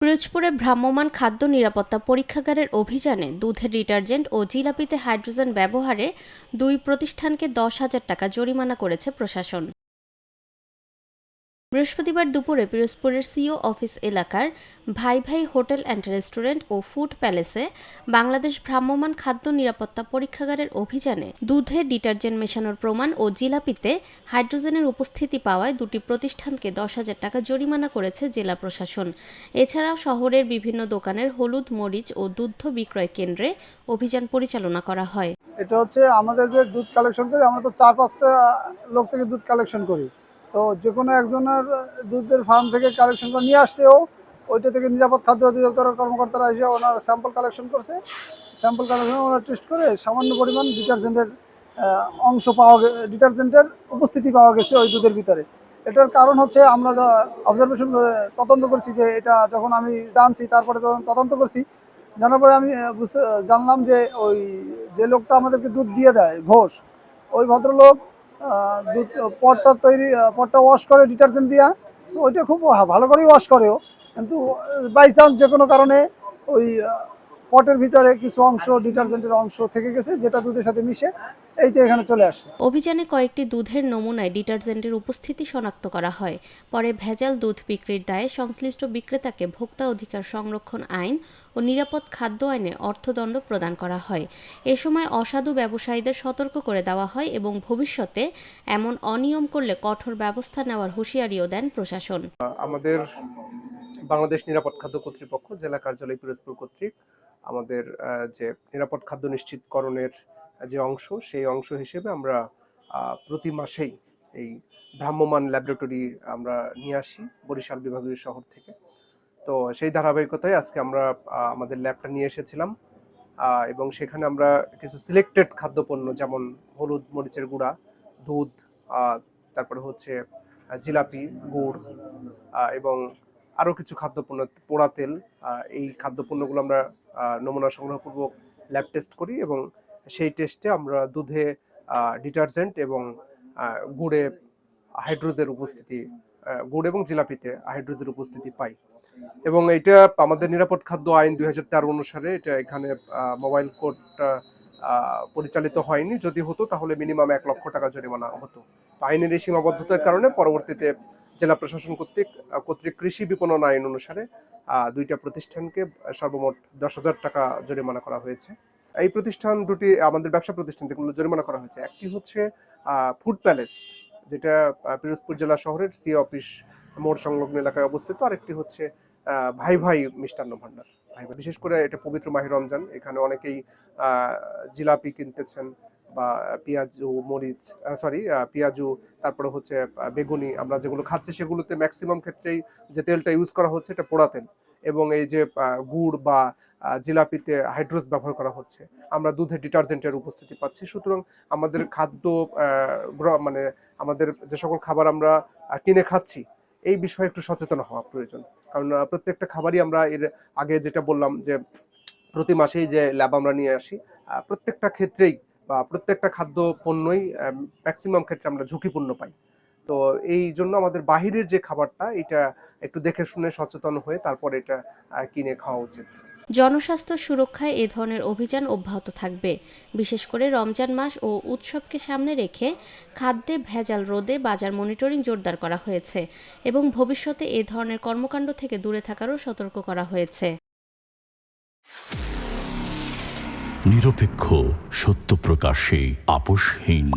পিরোজপুরে ভ্রাম্যমাণ খাদ্য নিরাপত্তা পরীক্ষাগারের অভিযানে দুধের ডিটারজেন্ট ও জিলাপিতে হাইড্রোজেন ব্যবহারে 2 প্রতিষ্ঠানকে 10,000 টাকা জরিমানা করেছে প্রশাসন। বৃহস্পতিবার দুপুরে পিরোজপুরের সিও অফিস এলাকার ভাই ভাই হোটেল অ্যান্ড রেস্টুরেন্ট ও ফুড প্যালেসে বাংলাদেশ ভ্রাম্যমাণ খাদ্য নিরাপত্তা পরীক্ষাগারের অভিযানে দুধে ডিটারজেন্ট মেশানোর প্রমাণ ও জিলাপিতে হাইড্রোজেনের উপস্থিতি পাওয়ায় 2টি প্রতিষ্ঠানকে 10,000 টাকা জরিমানা করেছে জেলা প্রশাসন। এছাড়াও শহরের বিভিন্ন দোকানের হলুদ, মরিচ ও দুগ্ধ বিক্রয় কেন্দ্রে অভিযান পরিচালনা করা হয়। এটা হচ্ছে আমাদের যে দুধ কালেকশন করি, আমরা তো 4-5টা লোক থেকে দুধ কালেকশন করি। তো যে কোনো একজনের দুধের ফার্ম থেকে কালেকশন করে নিয়ে আসছে, ওইটা থেকে নিরাপদ খাদ্য অধিদপ্তরের কর্মকর্তারা এসে ওনারা স্যাম্পল কালেকশন করছে। স্যাম্পল কালেকশন ওনারা টেস্ট করে সামান্য পরিমাণ ডিটারজেন্টের অংশ ডিটারজেন্টের উপস্থিতি পাওয়া গেছে ওই দুধের ভিতরে। এটার কারণ হচ্ছে আমরা অবজারভেশন তদন্ত করছি, যে এটা যখন আমি জানছি তারপরে যখন তদন্ত করছি, জানার পরে আমি জানলাম যে ওই যে লোকটা আমাদেরকে দুধ দিয়ে দেয়, ঘোষ, ওই ভদ্রলোক দুধ পটটা ওয়াশ করে ডিটারজেন্ট দিয়া। তো ওইটা খুব ভালো করেই ওয়াশ করেও, কিন্তু বাই চান্স যে কোনো কারণে ওই পটের ভিতরে কিছু অংশ ডিটারজেন্টের অংশ থেকে গেছে, যেটা দুধের সাথে মিশে এইটা এখানে চলে আসছে। অভিযানে কয়েকটি দুধের নমুনায় ডিটারজেন্টের উপস্থিতি শনাক্ত করা হয়। পরে ভেজাল দুধ বিক্রির দায়ে সংশ্লিষ্ট বিক্রেতাকে ভোক্তা অধিকার সংরক্ষণ আইন ও নিরাপদ খাদ্য আইনে অর্থদণ্ড প্রদান করা হয়। এ সময় অসাধু ব্যবসায়ীদের সতর্ক করে দেওয়া হয় এবং ভবিষ্যতে এমন অনিয়ম করলে কঠোর ব্যবস্থা নেওয়ার হুঁশিয়ারিও দেন প্রশাসন। আমাদের বাংলাদেশ নিরাপদ খাদ্য কর্তৃপক্ষ জেলা কার্যালয় পিরোজপুর কর্তৃক আমাদের যে নিরাপদ খাদ্য নিশ্চিতকরণের যে অংশ, সেই অংশ হিসেবে আমরা প্রতি মাসেই এই ভ্রাম্যমাণ ল্যাবরেটরি আমরা নিয়ে আসি বরিশাল বিভাগীয় শহর থেকে। তো সেই ধারাবাহিকতায় আজকে আমরা আমাদের ল্যাবটা নিয়ে এসেছিলাম এবং সেখানে আমরা কিছু সিলেক্টেড খাদ্যপণ্য, যেমন হলুদ মরিচের গুঁড়া, দুধ, তারপরে হচ্ছে জিলাপি, গুড় এবং আরও কিছু খাদ্যপণ্য, পোড়া তেল, এই খাদ্যপণ্যগুলো আমরা নমুনা সংগ্রহপূর্বক ল্যাব টেস্ট করি এবং সেই টেস্টে আমরা দুধে ডিটারজেন্ট এবং গুড়ে হাইড্রোজের উপস্থিতি, গুড় এবং জিলাপিতে হাইড্রোজের উপস্থিতি পাই। এবং এটা আমাদের নিরাপদ খাদ্য আইন 2013 অনুসারে এটা এখানে মোবাইল কোড পরিচালিত হয়নি। যদি হতো তাহলে মিনিমাম 1 লক্ষ টাকা জরিমানা হতো। আইনের এই সীমাবদ্ধতার কারণে পরবর্তীতে জেলা প্রশাসন কর্তৃক কৃষি বিপণন আইন অনুসারে 2টা প্রতিষ্ঠানকে সর্বমোট 10,000 টাকা জরিমানা করা হয়েছে। এই প্রতিষ্ঠান দুটি আমাদের ব্যবসা প্রতিষ্ঠান, যেগুলো জরিমানা করা হয়েছে, একটি হচ্ছে ফুড প্যালেস, যেটা পিরোজপুর জেলা শহরের সি অফিস মোড় সংলগ্ন এলাকায় অবস্থিত। আরেকটি হচ্ছে ভাই ভাই মিষ্টান্ন ভান্ডার। বিশেষ করে এটা পবিত্র মাহে রমজান, এখানে অনেকেই জিলাপি কিনতেছেন বা পেঁয়াজু মরিচ পেঁয়াজু, তারপরে হচ্ছে বেগুনি, আমরা যেগুলো খাচ্ছি সেগুলোতে ম্যাক্সিমাম ক্ষেত্রেই যে তেলটা ইউজ করা হচ্ছে এটা পোড়া তেল, এবং এই যে গুড় বা জিলাপিতে হাইড্রোজ ব্যবহার করা হচ্ছে। আমরা দুধে ডিটারজেন্টের উপস্থিতি পাচ্ছি। সুতরাং আমাদের খাদ্য মানে আমাদের যে সকল খাবার আমরা কিনে খাচ্ছি, এই বিষয়ে একটু সচেতন হওয়া প্রয়োজন। কারণ প্রত্যেকটা খাবারই আমরা এর আগে যেটা বললাম যে প্রতি মাসেই যে ল্যাব আমরা নিয়ে আসি, প্রত্যেকটা ক্ষেত্রেই বা প্রত্যেকটা খাদ্য পণ্যই ম্যাক্সিমাম ক্ষেত্রে আমরা ঝুঁকিপূর্ণ পাই। তো এই জন্য আমাদের বাহিরের যে খাবারটা, এটা একটু দেখে শুনে সচেতন হয়ে তারপর এটা কিনে খাওয়া উচিত। জনস্বাস্থ্য সুরক্ষায় এ ধরনের অভিযান অব্যাহত থাকবে। বিশেষ করে রমজান মাস ও উৎসবকে সামনে রেখে খাদ্যে ভেজাল রোধে বাজার মনিটরিং জোরদার করা হয়েছে এবং ভবিষ্যতে এ ধরনের কর্মকাণ্ড থেকে দূরে থাকারও সতর্ক করা হয়েছে। নিরপেক্ষ, সত্য প্রকাশে আপোষহীন।